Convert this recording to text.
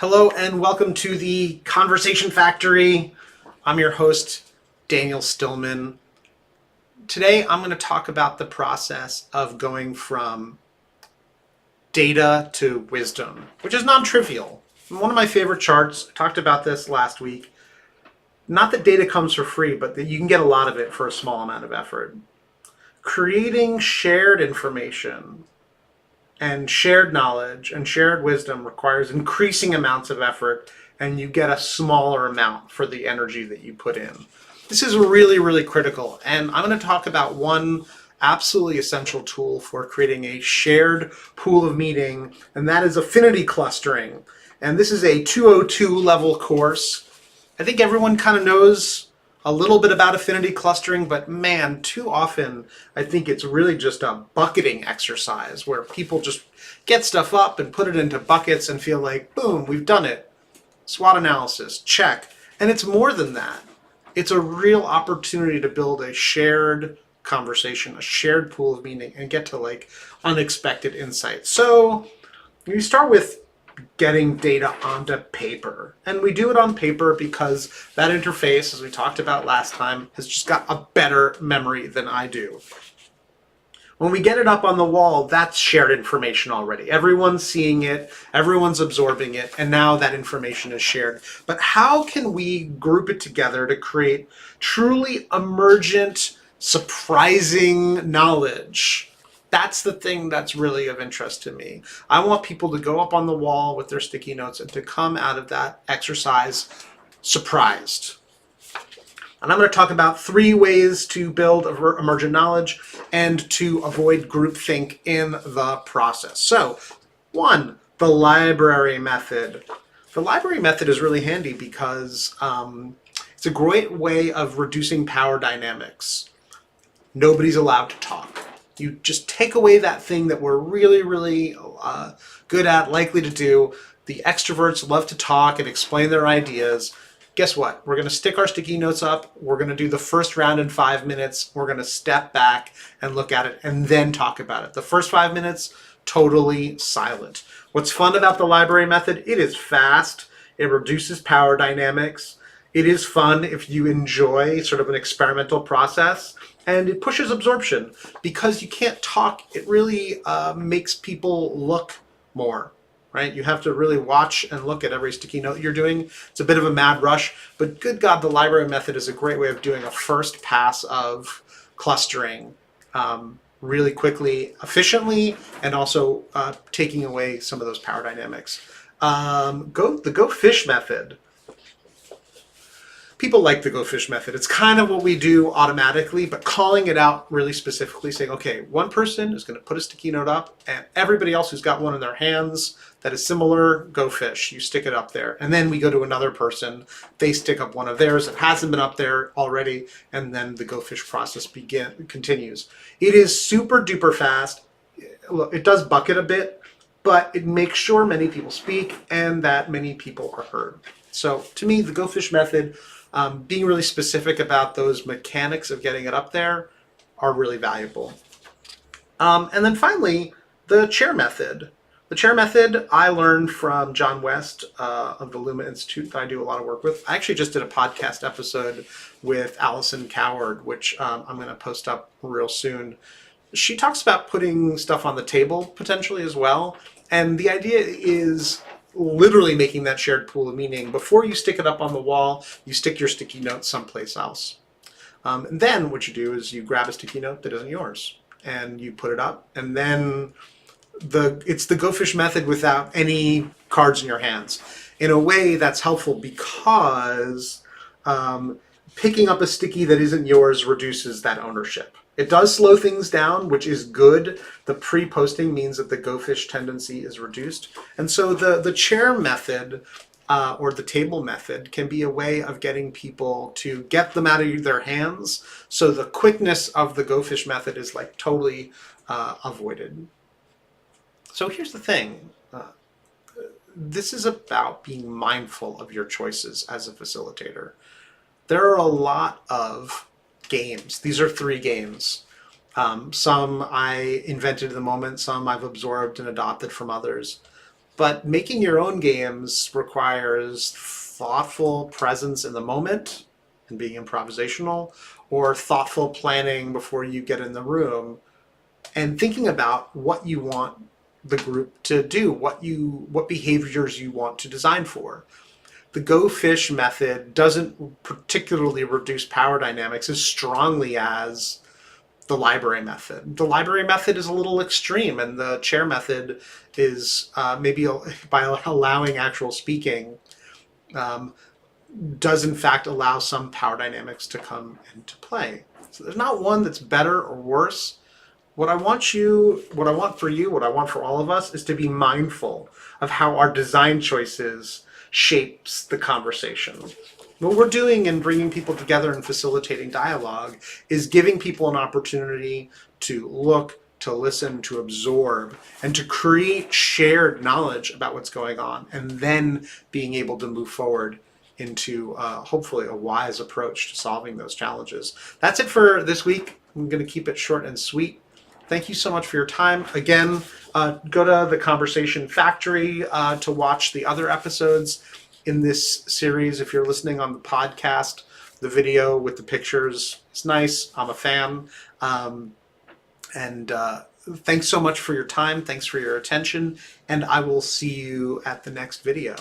Hello and welcome to the Conversation Factory. I'm your host, Daniel Stillman. Today I'm going to talk about the process of going from data to wisdom, which is non-trivial. One of my favorite charts, I talked about this last week. Not that data comes for free, but that you can get a lot of it for a small amount of effort. Creating shared information and shared knowledge and shared wisdom requires increasing amounts of effort, and you get a smaller amount for the energy that you put in. This is really, really critical, and I'm going to talk about one absolutely essential tool for creating a shared pool of meaning, and that is affinity clustering. And this is a 202 level course. I think everyone kind of knows a little bit about affinity clustering, but man, too often I think it's really just a bucketing exercise where people just get stuff up and put it into buckets and feel like, boom, we've done it. SWOT analysis, check. And it's more than that. It's a real opportunity to build a shared conversation, a shared pool of meaning, and get to like unexpected insights. So you start with getting data onto paper. And we do it on paper because that interface, as we talked about last time, has just got a better memory than I do. When we get it up on the wall, that's shared information already. Everyone's seeing it, everyone's absorbing it, and now that information is shared. But how can we group it together to create truly emergent, surprising knowledge? That's the thing that's really of interest to me. I want people to go up on the wall with their sticky notes and to come out of that exercise surprised. And I'm going to talk about 3 ways to build emergent knowledge and to avoid groupthink in the process. So, 1, the library method. The library method is really handy because it's a great way of reducing power dynamics. Nobody's allowed to talk. You just take away that thing that we're really, really good at, likely to do. The extroverts love to talk and explain their ideas. Guess what? We're going to stick our sticky notes up. We're going to do the first round in 5 minutes. We're going to step back and look at it and then talk about it. The first 5 minutes, totally silent. What's fun about the library method? It is fast. It reduces power dynamics. It is fun if you enjoy sort of an experimental process. And it pushes absorption. Because you can't talk, it really makes people look more, right? You have to really watch and look at every sticky note you're doing. It's a bit of a mad rush, but good God, the library method is a great way of doing a first pass of clustering really quickly, efficiently, and also taking away some of those power dynamics. The Go Fish method. People like the Go Fish method. It's kind of what we do automatically, but calling it out really specifically, saying, okay, one person is going to put a sticky note up, and everybody else who's got one in their hands that is similar, Go Fish. You stick it up there. And then we go to another person. They stick up one of theirs that hasn't been up there already, and then the Go Fish process continues. It is super duper fast. Look, it does bucket a bit, but it makes sure many people speak and that many people are heard. So to me, the Go Fish method, being really specific about those mechanics of getting it up there are really valuable. And then finally, the chair method. The chair method I learned from John West of the Luma Institute that I do a lot of work with. I actually just did a podcast episode with Allison Coward, which I'm going to post up real soon. She talks about putting stuff on the table potentially as well. And the idea is literally making that shared pool of meaning. Before you stick it up on the wall, you stick your sticky note someplace else. And then what you do is you grab a sticky note that isn't yours and you put it up, and then it's the Go Fish method without any cards in your hands. In a way that's helpful because picking up a sticky that isn't yours reduces that ownership. It does slow things down, which is good. The pre-posting means that the Go Fish tendency is reduced. And so the chair method or the table method can be a way of getting people to get them out of their hands. So the quickness of the Go Fish method is like totally avoided. So here's the thing. This is about being mindful of your choices as a facilitator. There are a lot of games. These are 3 games. Some I invented at the moment, some I've absorbed and adopted from others. but making your own games requires thoughtful presence in the moment and being improvisational, or thoughtful planning before you get in the room and thinking about what you want the group to do, what behaviors you want to design for. The go fish method doesn't particularly reduce power dynamics as strongly as the library method. The library method is a little extreme, and the chair method is maybe by allowing actual speaking, um, does in fact allow some power dynamics to come into play. So there's not one that's better or worse. What I want for all of us is to be mindful of how our design choices shapes the conversation. What we're doing in bringing people together and facilitating dialogue is giving people an opportunity to look, to listen, to absorb, and to create shared knowledge about what's going on, and then being able to move forward into hopefully a wise approach to solving those challenges. That's it for this week. I'm going to keep it short and sweet. Thank you so much for your time. Again, go to the Conversation Factory to watch the other episodes in this series. If you're listening on the podcast, the video with the pictures is nice. I'm a fan. And thanks so much for your time. Thanks for your attention. And I will see you at the next video.